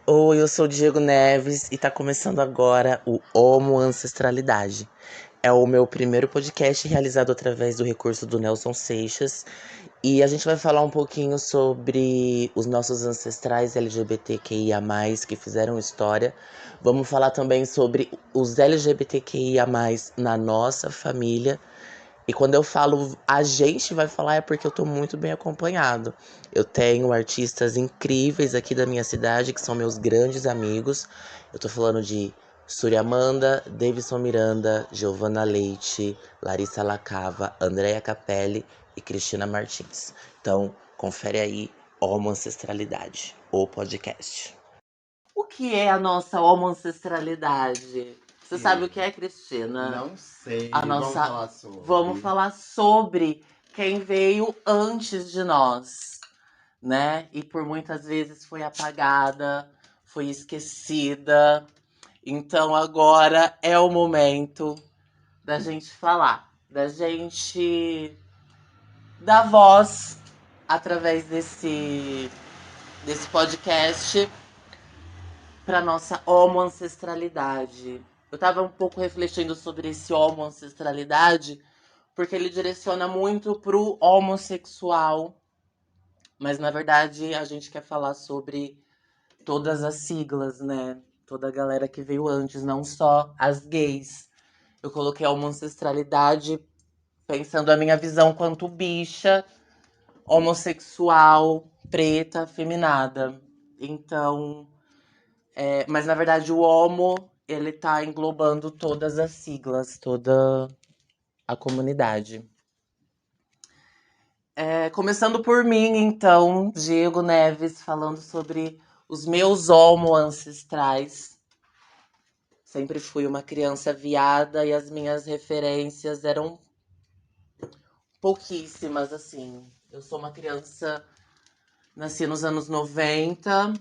Oi, eu sou o Diego Neves e tá começando agora o Homo Ancestralidade. É o meu primeiro podcast realizado através do recurso do Nelson Seixas e a gente vai falar um pouquinho sobre os nossos ancestrais LGBTQIA+, que fizeram história. Vamos falar também sobre os LGBTQIA+, na nossa família. E quando eu falo a gente vai falar é porque eu tô muito bem acompanhado. Eu tenho artistas incríveis aqui da minha cidade, que são meus grandes amigos. Eu tô falando de Surya Amanda, Davidson Miranda, Giovana Leite, Larissa Lacava, Andréa Capelli e Cristina Martins. Então, confere aí Homo Ancestralidade, o podcast. O que é a nossa homoancestralidade? Você sabe o que é, Cristina? Não sei. A Vamos nossa. falar sobre. Vamos falar sobre quem veio antes de nós, né? E por muitas vezes foi apagada, foi esquecida. Então agora é o momento da gente falar, da gente dar voz através desse podcast para nossa homoancestralidade. Eu tava um pouco refletindo sobre esse homoancestralidade, porque ele direciona muito pro homossexual, mas na verdade a gente quer falar sobre todas as siglas, né? Toda a galera que veio antes, não só as gays. Eu coloquei a homoancestralidade pensando a minha visão quanto bicha, homossexual, preta, feminada. Então, mas na verdade o homo, ele tá englobando todas as siglas, toda a comunidade. Começando por mim, então, Diego Neves, falando sobre os meus homo ancestrais. Sempre fui uma criança viada e as minhas referências eram pouquíssimas, assim. Eu sou uma criança, nasci nos anos 90,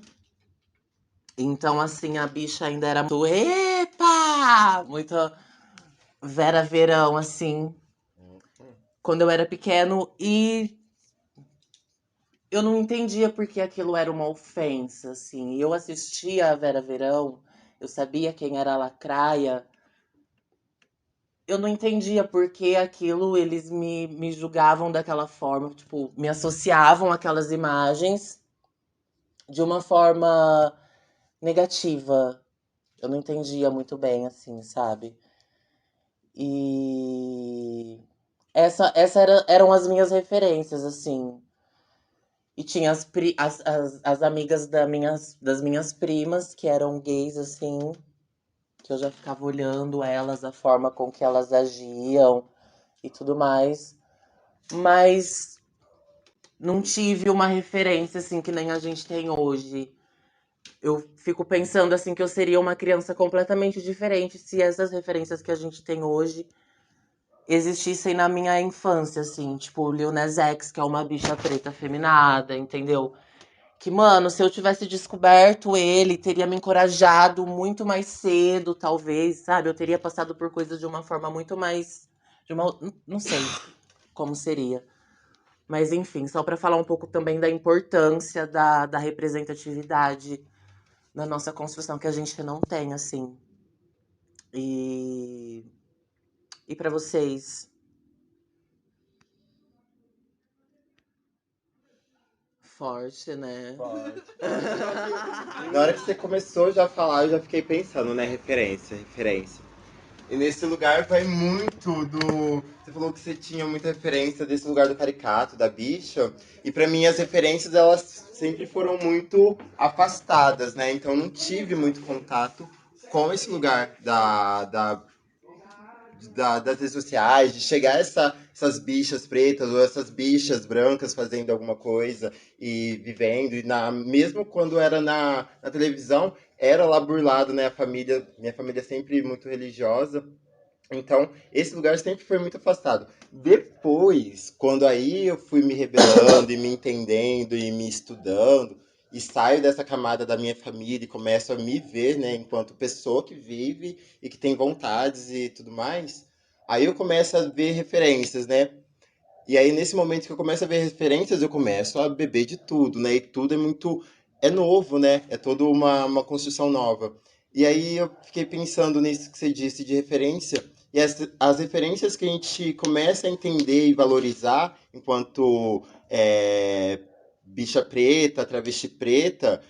então, assim, a bicha ainda era muito, epa! Muito Vera Verão, assim, quando eu era pequeno, e eu não entendia porque aquilo era uma ofensa, assim. Eu assistia a Vera Verão, eu sabia quem era a Lacraia. Eu não entendia por que aquilo eles me julgavam daquela forma, tipo, me associavam àquelas imagens de uma forma negativa. Eu não entendia muito bem, assim, sabe? E eram as minhas referências, assim. E tinha as amigas das minhas primas, que eram gays, assim, que eu já ficava olhando elas, a forma com que elas agiam e tudo mais. Mas não tive uma referência, assim, que nem a gente tem hoje. Eu fico pensando, assim, que eu seria uma criança completamente diferente se essas referências que a gente tem hoje existissem na minha infância, assim. Tipo, Lil Nas X, que é uma bicha preta feminada, entendeu? Que, mano, se eu tivesse descoberto ele, teria me encorajado muito mais cedo, talvez, sabe? Eu teria passado por coisas de uma forma muito mais. Não sei como seria. Mas, enfim, só para falar um pouco também da importância da representatividade na nossa construção, que a gente não tem, assim. E, e para vocês? Forte, né? Forte. Na hora que você começou já a falar, eu já fiquei pensando, né? Referência. E nesse lugar vai muito do. Você falou que você tinha muita referência desse lugar do caricato, da bicha. E pra mim as referências elas sempre foram muito afastadas, né? Então eu não tive muito contato com esse lugar das redes sociais, de chegar essas bichas pretas ou essas bichas brancas fazendo alguma coisa e vivendo. E mesmo quando era na televisão, era lá burlado, né? Minha família é sempre muito religiosa. Então, esse lugar sempre foi muito afastado. Depois, quando aí eu fui me rebelando e me entendendo e me estudando, e saio dessa camada da minha família e começo a me ver, né, enquanto pessoa que vive e que tem vontades e tudo mais, aí eu começo a ver referências, né? E aí, nesse momento que eu começo a ver referências, eu começo a beber de tudo, né? E tudo é muito é novo, né? É toda uma construção nova. E aí eu fiquei pensando nisso que você disse de referência, e as referências que a gente começa a entender e valorizar enquanto bicha preta, travesti preta,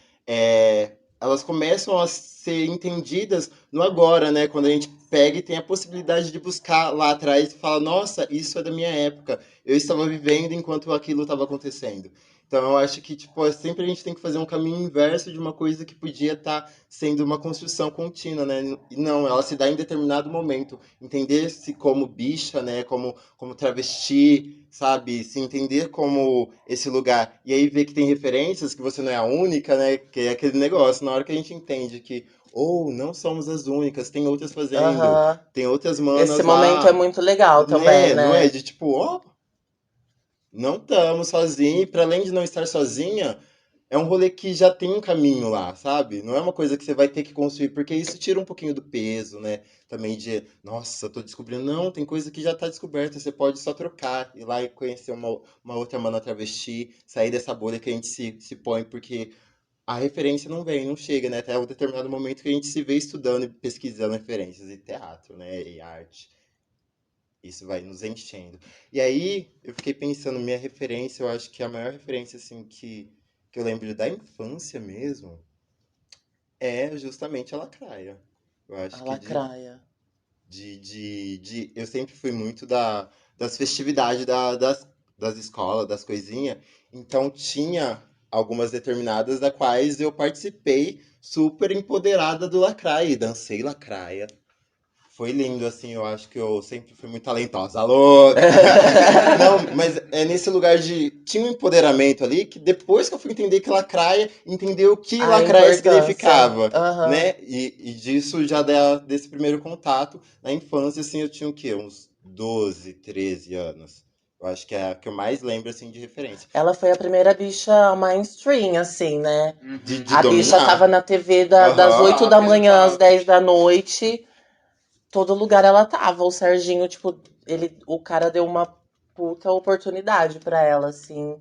elas começam a ser entendidas no agora, né? Quando a gente pega e tem a possibilidade de buscar lá atrás e fala, nossa, isso é da minha época. Eu estava vivendo enquanto aquilo estava acontecendo. Então eu acho que, tipo, sempre a gente tem que fazer um caminho inverso de uma coisa que podia estar sendo uma construção contínua, né? E não, ela se dá em determinado momento. Entender-se como bicha, né? Como travesti, sabe? Se entender como esse lugar. E aí ver que tem referências, que você não é a única, né? Que é aquele negócio. Na hora que a gente entende que, ou não somos as únicas, tem outras fazendo, Aham. tem outras Esse manas momento é lá, muito legal também, né? Não é né? de tipo, ó, não estamos sozinhos, e para além de não estar sozinha, é um rolê que já tem um caminho lá, sabe? Não é uma coisa que você vai ter que construir, porque isso tira um pouquinho do peso, né? Também de, nossa, tô descobrindo. Não, tem coisa que já tá descoberta, você pode só trocar, ir lá e conhecer uma outra mana travesti, sair dessa bolha que a gente se põe, porque a referência não vem, não chega, né? Até um determinado momento que a gente se vê estudando e pesquisando referências e teatro, né? E arte. Isso vai nos enchendo. E aí, eu fiquei pensando, minha referência, eu acho que a maior referência, assim, que eu lembro da infância mesmo, é justamente a Lacraia. Eu A acho que lacraia. eu sempre fui muito das festividades das escolas, das coisinhas. Então, tinha algumas determinadas da quais eu participei super empoderada do Lacraia. E dancei Lacraia. Foi lindo, assim, eu acho que eu sempre fui muito talentosa, louca. Não, mas é nesse lugar de. Tinha um empoderamento ali que depois que eu fui entender que lacraia, entender o que A lacraia importância. significava, Aham. né? E disso já desse primeiro contato. Na infância, assim, eu tinha o quê? Uns 12, 13 anos. Eu acho que é a que eu mais lembro, assim, de referência. Ela foi a primeira bicha mainstream, assim, né? De A bicha tava dominar. na TV das Aham. 8 da manhã às 10 da noite. Todo lugar ela tava. O Serginho, tipo, o cara deu uma puta oportunidade pra ela, assim.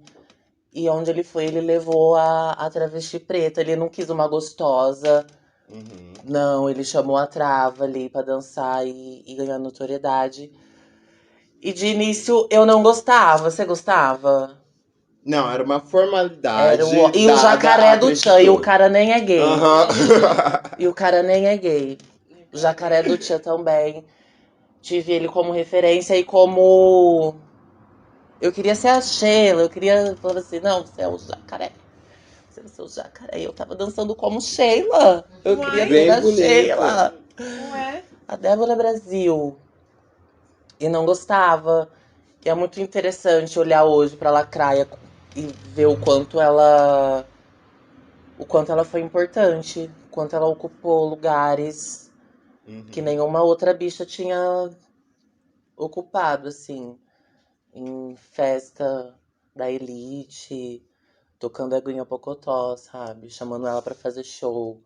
E onde ele foi, ele levou a travesti preta. Ele não quis uma gostosa. Uhum. Não, ele chamou a trava ali pra dançar e ganhar notoriedade. E de início eu não gostava. Você gostava? Não, era uma Era formalidade e o dada jacaré a do Tchan. E o prestidor. cara nem é gay. Aham. E o cara nem é gay. O jacaré do Tchan também. Tive ele como referência e como. Eu queria ser a Sheila, eu queria falar assim, não, você é o jacaré. Você vai ser o jacaré. E eu tava dançando como Sheila. Eu queria Uai, ser Bem a bonita. Sheila. ué. A Débora Brasil. E não gostava. E é muito interessante olhar hoje pra Lacraia e ver o quanto ela foi importante, o quanto ela ocupou lugares que Uhum. nenhuma outra bicha tinha ocupado, assim, em festa da elite, tocando Aguinha Pocotó, sabe? Chamando ela pra fazer show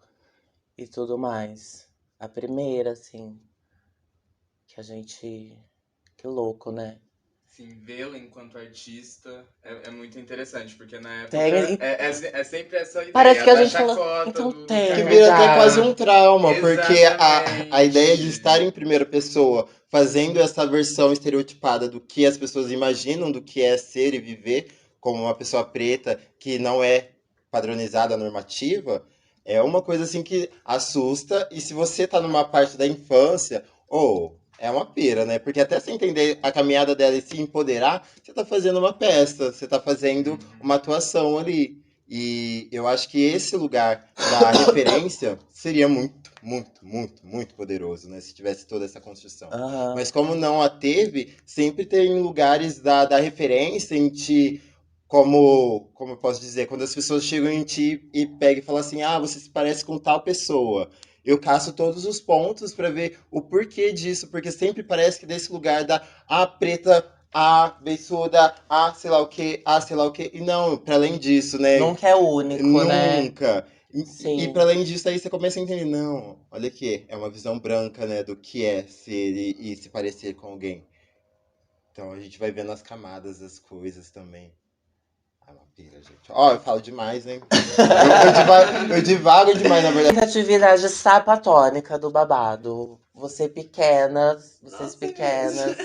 e tudo mais. A primeira, assim, que a gente. Que louco, né? Sim, vê-la enquanto artista é muito interessante, porque na época Tem. E é sempre essa parece ideia que a da gente fala. chacota, Então do tem, Que né, vira até quase gata? um trauma, porque a ideia de estar Exatamente. em primeira pessoa, fazendo essa versão estereotipada do que as pessoas imaginam do que é ser e viver como uma pessoa preta que não é padronizada, normativa, é uma coisa assim que assusta. E se você tá numa parte da infância, ou é uma pira, né? Porque até você entender a caminhada dela e se empoderar, você tá fazendo uma peça, você tá fazendo Uhum. uma atuação ali. E eu acho que esse lugar da referência seria muito, muito, muito, muito poderoso, né? Se tivesse toda essa construção. Aham. Mas como não a teve, sempre tem lugares da referência em ti, como eu posso dizer, quando as pessoas chegam em ti e pegam e falam assim, ah, você se parece com tal pessoa. Eu caço todos os pontos para ver o porquê disso, porque sempre parece que desse lugar da preta, beiçuda, sei lá o que, sei lá o que. E não, para além disso, né? Nunca é único, né? Nunca. E para Sim. além disso, aí você começa a entender, não, olha aqui, é uma visão branca, né, do que é ser e se parecer com alguém. Então a gente vai vendo as camadas das coisas também. É uma pira, gente. Ó, eu falo demais, hein? Eu divago demais, na verdade. Atividade sapatônica do babado. Vocês Nossa, pequenas.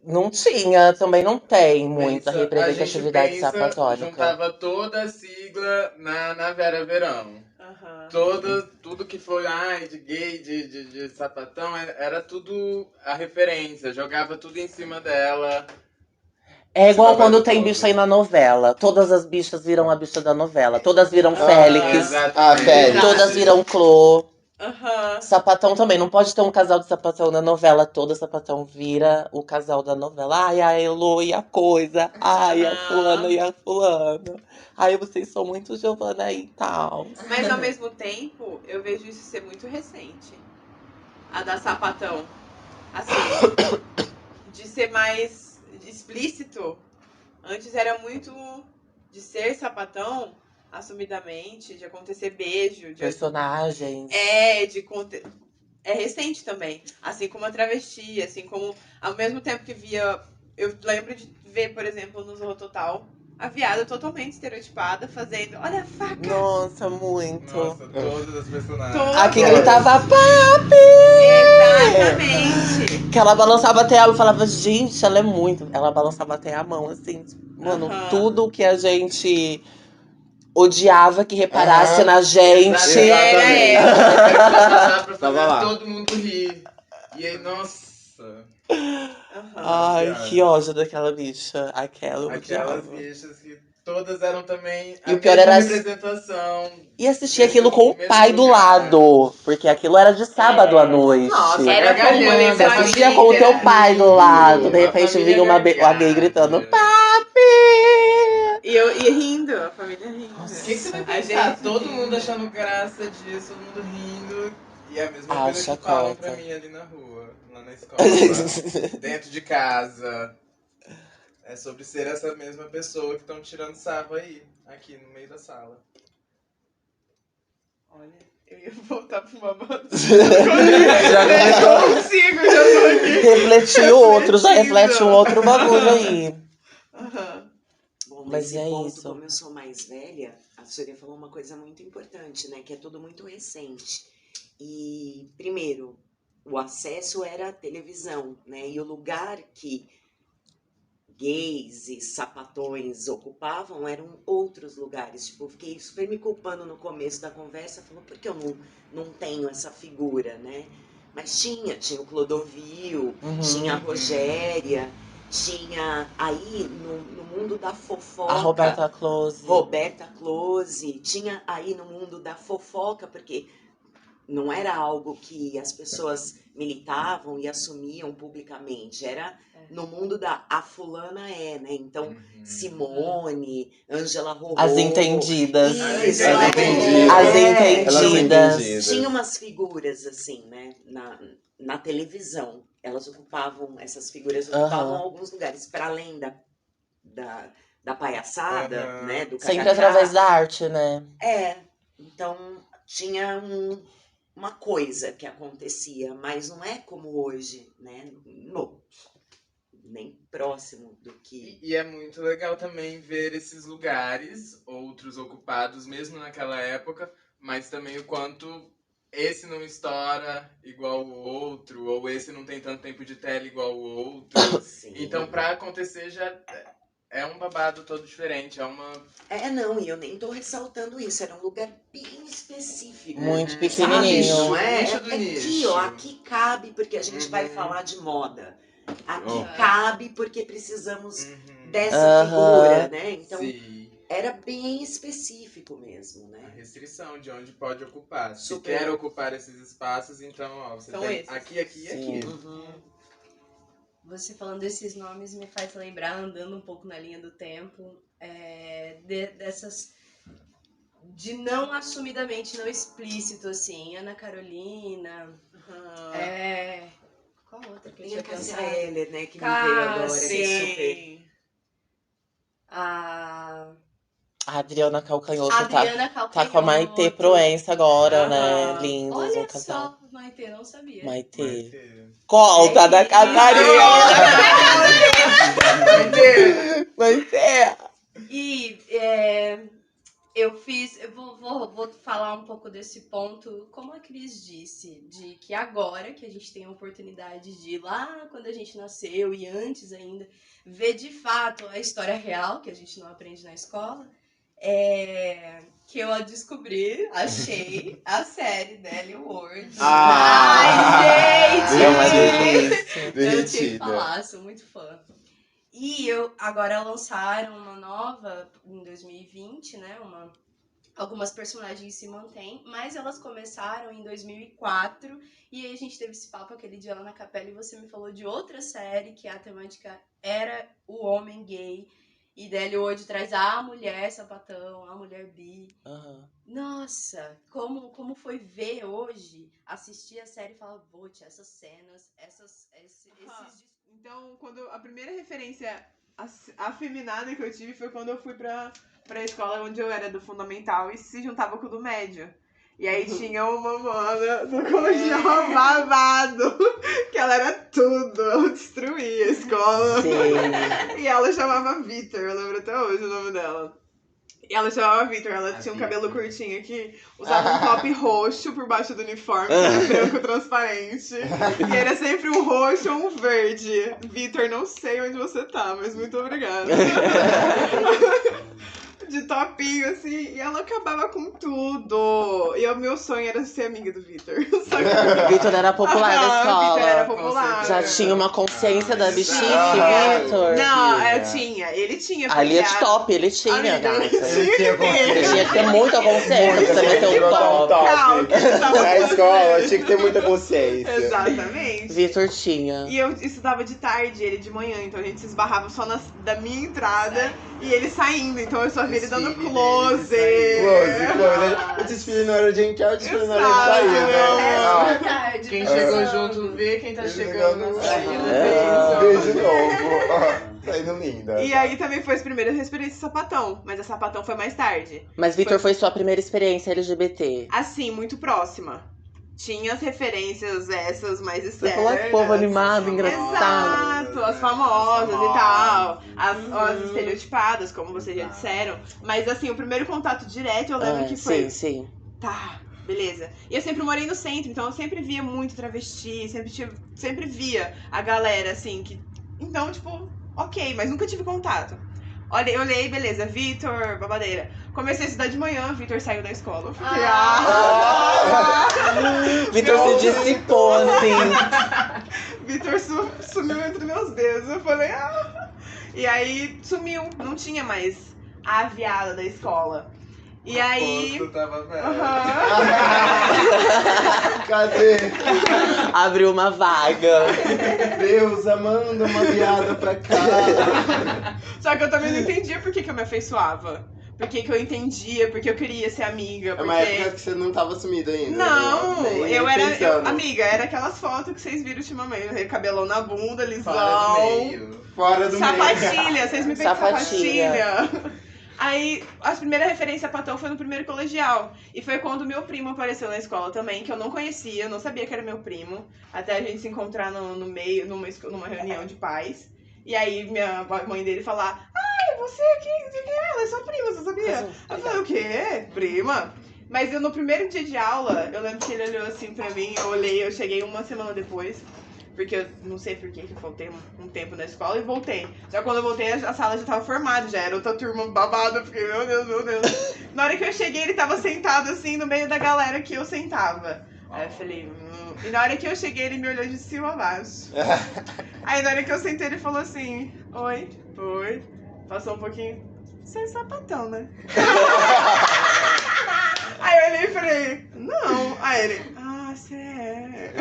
Não tinha, também não tem muita A gente representatividade pensa, sapatônica. juntava toda a sigla na Vera Verão. Aham. Tudo que foi de gay, de sapatão, era tudo a referência. Jogava tudo em cima dela. É igual Esse babado quando tem todo. bicha aí na novela. Todas as bichas viram a bicha da novela. Todas viram Ah, Félix. Exatamente. Félix. Todas viram Clô. Aham. Sapatão também. Não pode ter um casal de sapatão na novela. Toda sapatão vira o casal da novela. Ai, a Elo e a coisa. Ai, a fulana e a fulana. Ai, vocês são muito Giovana aí e tal. Mas ao mesmo tempo, eu vejo isso ser muito recente. A da sapatão. Assim, de ser mais explícito. Antes era muito de ser sapatão, assumidamente, de acontecer beijo, de Personagens. É recente também. Assim como a travesti, assim como. Ao mesmo tempo que via. Eu lembro de ver, por exemplo, no Zorro Total, a viada totalmente estereotipada, fazendo. Olha a faca! Nossa, muito. Nossa, todas as personagens. Todas. Aqui gritava papi! Exatamente! Que ela balançava até a mão. Eu falava, gente, ela é muito. Ela balançava até a mão, assim. Mano, Aham. tudo que a gente odiava que reparasse na gente. Exatamente. Dá pra Tava fazer lá. todo mundo rir. E aí, nossa. Aham. Ai, que ódio daquela bicha. Aquela eu Aquelas odiava. bichas que todas eram também E o pior era as- representação. E assistir aquilo com o Mesmo pai do lugar. lado. Porque aquilo era de sábado à noite. Nossa, Era era como galhando, Você assistia com o teu pai do lado. De repente vinha uma gay gritando, papi! E rindo, a família rindo. O que você vai A pensar? gente Todo rindo. mundo achando graça disso, todo mundo rindo. E é a mesma Ah, coisa que chacota. falam pra mim ali na rua, lá na escola, dentro de casa. É sobre ser essa mesma pessoa que estão tirando sarro aí, aqui no meio da sala. Olha, eu ia voltar pro babado. Já começou. Não consigo, já tô aqui. Refletiu outro, já Refletindo. reflete um outro bagulho aí. Aham. Bom, Mas nesse é ponto, isso. como eu sou mais velha, a Surya falou uma coisa muito importante, né? Que é tudo muito recente. E, primeiro, o acesso era a televisão, né? E o lugar que gays e sapatões ocupavam eram outros lugares. Tipo, eu fiquei super me culpando no começo da conversa, falando, por que eu não tenho essa figura, né? Mas tinha o Clodovil, Uhum. tinha a Rogéria, tinha aí no mundo da fofoca. A Roberta Close. Roberta Close, tinha aí no mundo da fofoca, porque não era algo que as pessoas militavam e assumiam publicamente, era no mundo da a fulana né? Então, Simone, Ângela Rorô. As entendidas. Isso, As entendidas. As Elas entendidas. entendidas. tinha umas figuras assim, né, na televisão. Elas ocupavam, essas figuras ocupavam Aham. alguns lugares, para além da palhaçada, Aham. né, do Sempre kkk. através da arte, né? Então tinha uma coisa que acontecia, mas não é como hoje, né, nem próximo do que... E é muito legal também ver esses lugares, outros ocupados, mesmo naquela época, mas também o quanto esse não estoura igual o outro, ou esse não tem tanto tempo de tela igual o outro. Sim. Então, pra acontecer, já é um babado todo diferente, é uma... Não, e eu nem tô ressaltando isso, era um lugar bem específico. Muito Sabe? pequenininho. Não é? Nicho do Aqui, nicho. ó, aqui cabe porque a gente vai falar de moda. Aqui cabe porque precisamos dessa Aham. figura, né? Então, Sim. era bem específico mesmo, A né? restrição de onde pode ocupar. Se Super. quer ocupar esses espaços, então, ó, você São tem esses. aqui, aqui e Sim. aqui. Você falando desses nomes me faz lembrar, andando um pouco na linha do tempo, dessas... De não assumidamente, não explícito, assim. Ana Carolina, Aham. qual outra que eu Tem tinha a Cássia pensado? Eller, né? Que me veio agora, que é super... Sim. A A Adriana Calcanhoto Adriana tá Calcanhoto. com a Maitê Proença agora, né? Aham. Lindos, um Olha casal. só, Maitê, não sabia. Vai Maitê. ter. Conta da isso. Catarina! Vai ter. Maitê! E eu vou falar um pouco desse ponto, como a Cris disse, de que agora que a gente tem a oportunidade de ir lá quando a gente nasceu e antes ainda, ver de fato a história real, que a gente não aprende na escola, que eu achei a série Deli World. Ai, gente! Eu tinha que falar, sou muito fã. E agora lançaram uma nova em 2020, né? Algumas personagens se mantêm, mas elas começaram em 2004. E aí a gente teve esse papo aquele dia lá na capela e você me falou de outra série que a temática era o homem gay. E Deli hoje traz a mulher sapatão, a mulher bi. Aham. Nossa, como foi ver hoje, assistir a série e falar, vote, essas cenas, esses Então, a primeira referência afeminada que eu tive foi quando eu fui pra escola onde eu era do fundamental e se juntava com o do médio. E aí tinha uma mana do colegial babado, que ela era tudo, ela destruía a escola. Sim. E ela chamava Vitor, eu lembro até hoje o nome dela. E ela chamava Vitor, ela tinha um cabelo curtinho aqui, usava um top roxo por baixo do uniforme, que era branco transparente. E era sempre um roxo ou um verde. Vitor, não sei onde você tá, mas muito obrigada. De topinho, assim, e ela acabava com tudo. E o meu sonho era ser amiga do Vitor. Vitor era popular na escola. Vitor era popular. Já tinha uma consciência da bichique, Não, Vitor. ele tinha. Ali é de top, ele tinha, gata. Ele Tinha que ter muita consciência pra você meter um top. Na escola, tinha que ter muita consciência. Exatamente. Vitor tinha. E eu estudava de tarde, ele de manhã, então a gente se esbarrava só da minha entrada e ele saindo, então eu só via ele dando close. O desfile não era de entrar, o desfile não era de sair, né? tarde. Quem chegou junto vê, quem tá chegando na saída. Beijo de novo. Saindo linda. E aí também foi as primeiras experiências sapatão, mas a sapatão foi mais tarde. Mas Vitor foi sua primeira experiência LGBT. Assim, muito próxima. Tinha as referências essas mais Você externas. falou que povo animado, engraçado. Exato, as famosas e tal. As estereotipadas, como vocês já disseram. Mas assim, o primeiro contato direto eu lembro que foi. Sim. Tá, beleza. E eu sempre morei no centro, então eu sempre via muito travesti, sempre via a galera, assim, que. Então, tipo, ok, mas nunca tive contato. Eu olhei, beleza, Vitor, babadeira. Comecei a estudar de manhã, Vitor saiu da escola. Eu fiquei, Vitor se dissipou, assim. Vitor sumiu entre meus dedos. Eu falei, E aí sumiu, não tinha mais a viada da escola. E aí. O posto tava velho. Cadê? Abriu uma vaga. Deus, manda uma viada pra cá. Só que eu também não entendia por que eu me afeiçoava. Por que eu entendia, porque eu queria ser amiga. É Porque... uma época que você não tava sumida ainda. Não, né? eu era. Amiga, era aquelas fotos que vocês viram ultimamente. Cabelão na bunda, lisão. Fora do meio. Sapatilha, vocês me pedem Sapatilha. sapatilha. Aí, a primeira referência a patão foi no primeiro colegial. E foi quando meu primo apareceu na escola também, que eu não conhecia, eu não sabia que era meu primo. Até a gente se encontrar no meio, numa reunião de pais. E aí, minha mãe dele falar: você aqui, não sei o que, ela é sua prima, você sabia? Eu falei: o quê? Prima? Mas eu, no primeiro dia de aula, eu lembro que ele olhou assim pra mim, eu cheguei uma semana depois. Porque eu não sei por que eu faltei um tempo na escola e voltei. Só que quando eu voltei, a sala já tava formada, já era outra turma babada. Eu fiquei, meu Deus. Na hora que eu cheguei, ele tava sentado assim, no meio da galera que eu sentava. Aí eu falei, E na hora que eu cheguei, ele me olhou de cima a baixo. Aí na hora que eu sentei, ele falou assim, oi. Passou um pouquinho, você é sapatão, né? Aí eu olhei e falei, não. Aí ele, você é.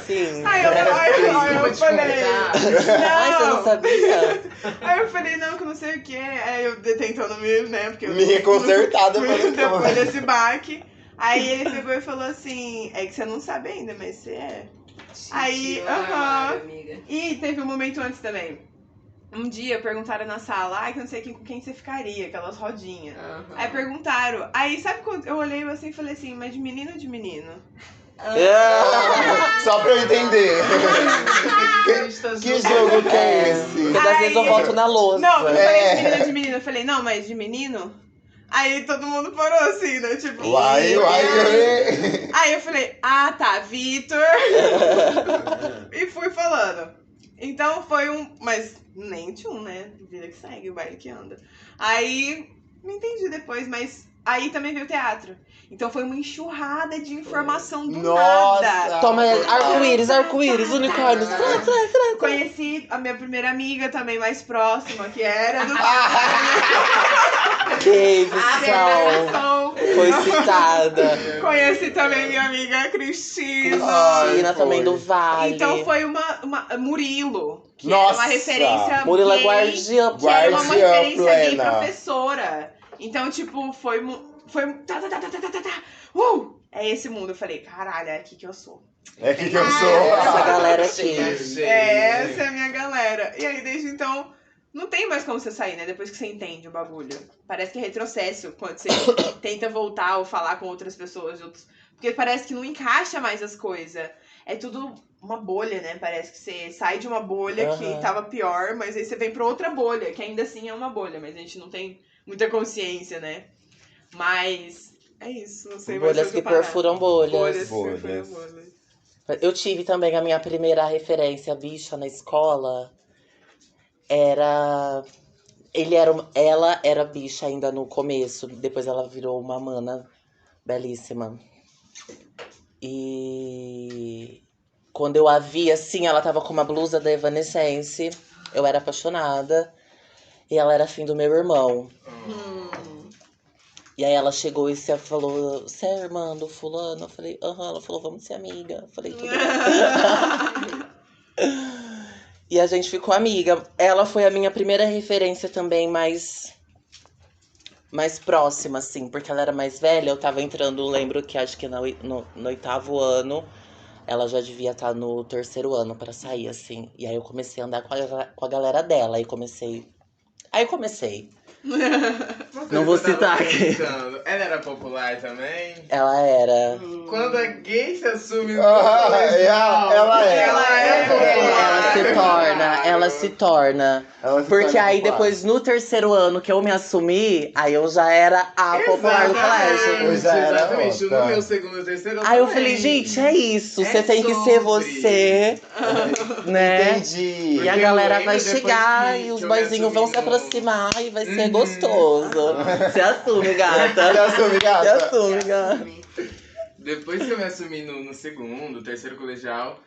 Sim. Aí eu falei, Ai, você não sabia? Aí eu falei, não, que eu não sei o que. Aí eu tentando me, né? Porque eu Me consertada depois desse baque. Aí ele pegou e falou assim, é que você não sabe ainda, mas você é. Aí, E teve um momento antes também. Um dia perguntaram na sala, que não sei com quem você ficaria, aquelas rodinhas. Aí perguntaram. Aí, sabe quando eu olhei assim e falei assim, mas de menino ou de menino? Só pra eu entender. Que jogo que é esse? Porque às vezes eu volto na louça. Não, eu falei de menina de menino. Eu falei, não, mas de menino? Aí todo mundo parou assim, né? Tipo, Uai. Aí eu falei, ah, tá, Vitor. E fui falando. Então foi mas nem tchum, né? Vida que segue, o baile que anda. Aí, não entendi depois, mas aí também veio o teatro. Então foi uma enxurrada de informação do Nossa! nada. Toma arco-íris, unicórnios. Conheci a minha primeira amiga também mais próxima, que era do Davidson. Foi citada. Conheci também minha amiga Cristina. Cristina também do Vale. Então foi uma Murilo, que Nossa! era uma referência Murilo é gay, guardiã. que era uma Guardiã referência gay plena. professora. Então, tipo, foi tá. É esse mundo. Eu falei, caralho, é aqui que eu sou. É aqui que eu sou. Essa galera aqui. Essa é a minha galera. E aí, desde então, não tem mais como você sair, né? Depois que você entende o bagulho. Parece que é retrocesso quando você tenta voltar ou falar com outras pessoas de outros. Porque parece que não encaixa mais as coisas. É tudo uma bolha, né? Parece que você sai de uma bolha que tava pior, mas aí você vem pra outra bolha, que ainda assim é uma bolha, mas a gente não tem muita consciência, né? Mas é isso, não sei mais Bolhas onde que parar. perfuram bolhas. Bolhas que perfuram bolhas. Eu tive também a minha primeira referência bicha na escola. Ela era bicha ainda no começo. Depois ela virou uma mana belíssima. E quando eu a vi, assim, ela tava com uma blusa da Evanescence. Eu era apaixonada. E ela era afim do meu irmão. E aí ela chegou e falou, você é irmã do fulano? Eu falei, aham. Ela falou, vamos ser amiga. Eu falei, tudo bem. E a gente ficou amiga. Ela foi a minha primeira referência também mais próxima, assim. Porque ela era mais velha. Eu tava entrando, lembro que acho que no 8º ano. Ela já devia estar no 3º ano pra sair, assim. E aí eu comecei a andar com a galera dela. Aí comecei. Não vou citar aqui. Ela era popular também? Ela era. Quando a gay se assume no Ela é. Ela se torna. Porque aí depois, no 3º ano que eu me assumi, aí eu já era a popular do colégio. Eu já era Exatamente. outra. No meu 2º e 3º Aí eu também. falei, gente, é isso. Você tem que sobre. ser você, né? Entendi. E a Porque galera eu vai lembro depois chegar que e os eu boyzinhos vão assumi se no- aproximar e vai ser gostoso. Você assume, gata. Já assume, Você gata. assume, gata. Depois que eu me assumi no 2º, 3º colegial,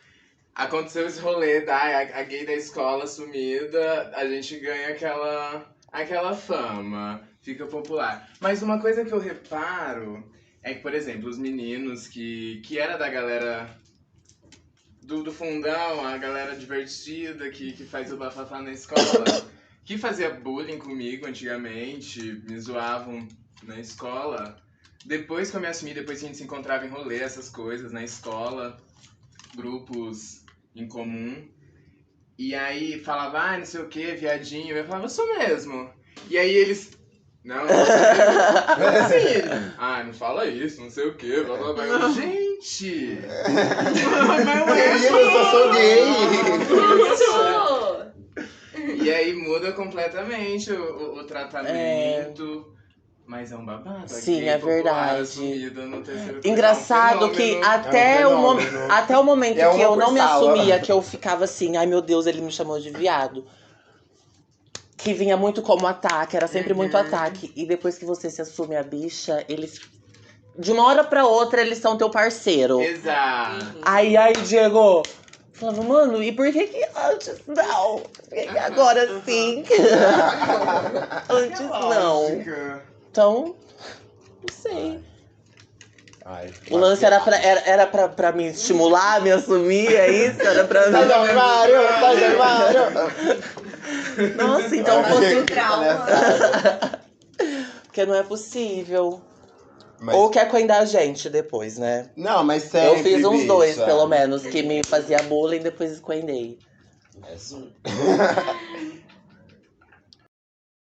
aconteceu esse rolê da a gay da escola sumida, a gente ganha aquela fama, fica popular. Mas uma coisa que eu reparo é que, por exemplo, os meninos que era da galera do fundão, a galera divertida que faz o bafafá na escola, que fazia bullying comigo antigamente, me zoavam na escola. Depois que eu me assumi, depois que a gente se encontrava em rolê, essas coisas, na escola, grupos em comum. E aí falava, não sei o que, viadinho. Eu falava, eu sou mesmo. E aí eles... Não sei. Assim, não fala isso, não sei o que, blá blá blá. Eu, gente! Eu só sou gay. Isso! E aí muda completamente o tratamento. Mas é um babado. Sim, gay é popular verdade. assumida no 3º Engraçado colegial. que É um fenômeno. até o momento É que uma eu por não me sala. assumia, que eu ficava assim, ai meu Deus, ele me chamou de viado. Que vinha muito como ataque, era sempre muito ataque. E depois que você se assume a bicha, eles... De uma hora pra outra, eles são teu parceiro. Exato. Aí, Diego... Falava, mano, e por que antes não? Por que agora sim? Antes não. Lógica. Então, não sei. Ai, O lance era pra me estimular, me assumir, é isso? Era pra Sai do mim. armário, sai do armário. Nossa, então fosse... trauma. Porque não é possível. Mas- Ou quer coindar a gente depois, né? Não, mas sempre, Eu fiz uns dois, bicha. pelo menos, que me fazia bullying e depois escoendei. É só-